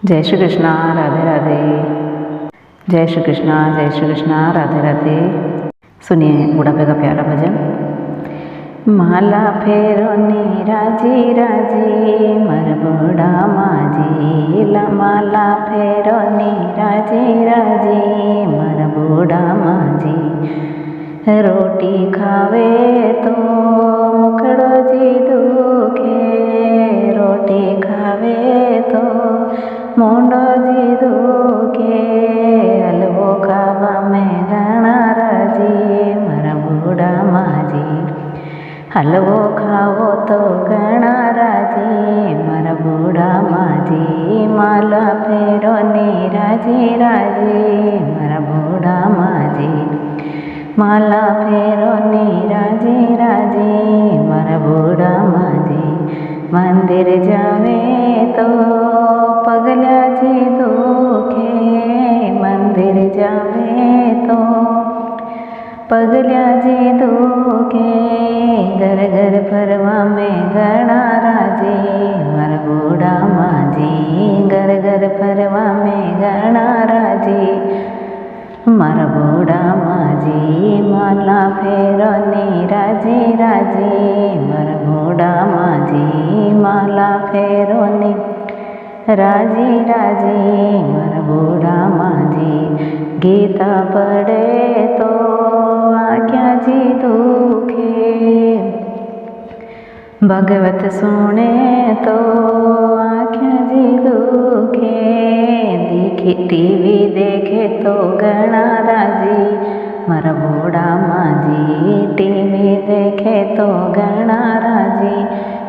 जय श्री कृष्णा, राधे राधे। जय श्री कृष्णा, जय श्री कृष्णा, राधे राधे। सुनिए बुढ़ापे का प्यारा भजन। माला फेरो नी राजी राजी मर बूढ़ा माजी, माला फेरो नी राजी राजी मर बूढ़ा माजी। रोटी खावे तो मुखड़ो जी दुखे, रोटी खावे तो मोंडो जी दुखे। हलवो खावा में घणा राजी मारा बूढ़ा माजी, हलवो खावो तो घणा राजी मारा बूढ़ा माजी। माला फेरो नी राजी राजी मारा बूढ़ा माजी, माला फेरो नी राजी राजी मारा बूढ़ा माजी। मंदिर जावे तो पगल्या जी दुखे, मंदिर जावे तो पगल्या जी दुखे। घर घर फरवा में घणा राजी मारा बूढ़ा माजी, घर घर फरवा में घणा राजी मारा बूढ़ा माजी। माला फेरो नी राजी राजी मारा बूढ़ा माजी, माला फेरो नी राजी राजी मारा बूढ़ा माजी। गीता पढ़े तो आँख्या जी दुखे, भगवत सुने तो आँख्या जी दुखे। टीवी देखे तो घणा राजी मारा बूढ़ा माजी, टीवी देखे तो घणा राजी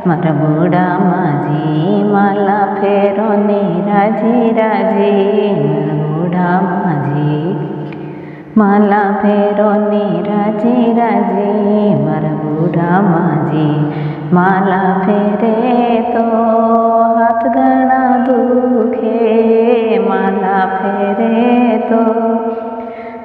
मारा बूढ़ा माजी। माला फेरो नी राजी राजी मारा बूढ़ा माजी, माला फेरो नी राजी राजी मारा बूढ़ा माजी। माला फेरे तो हाथ घणा दुखे, माला फेरे तो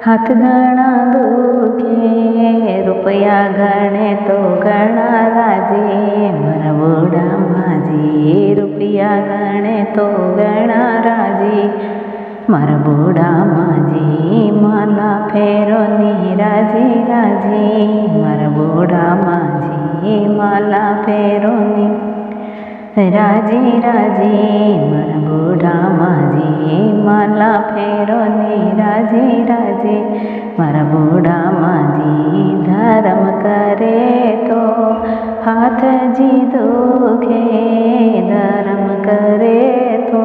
हाथ घणा दुखे। रुपया गणे तो घणा राजी मारा बूढ़ा माजी, रुपया गणे तो घणा राजी मारा बूढ़ा माजी। माला फेरो नी राजी राजी मारा बूढ़ा माजी, माला फेरो नी राजी राजी मारा बूढ़ा माजी। माला फेरो नी राजी राजी मारा बूढ़ा माजी। धर्म करे तो हाथ जी दुखे, धर्म करे तो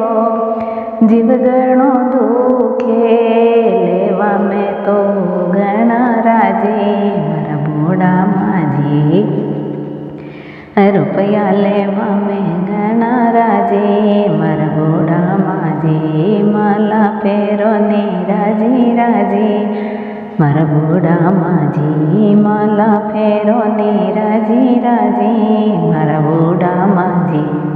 जीव घणो दुखे। लेवा में तो घणा राजी मारा बूढ़ा माजी, रुपया लेवा में घणा राजी मारा बूढ़ा माजी। माला फेरो नी राजी राजी मारा बूढ़ा माजी, माला फेरो नी राजी राजी मारा बूढ़ा माजी।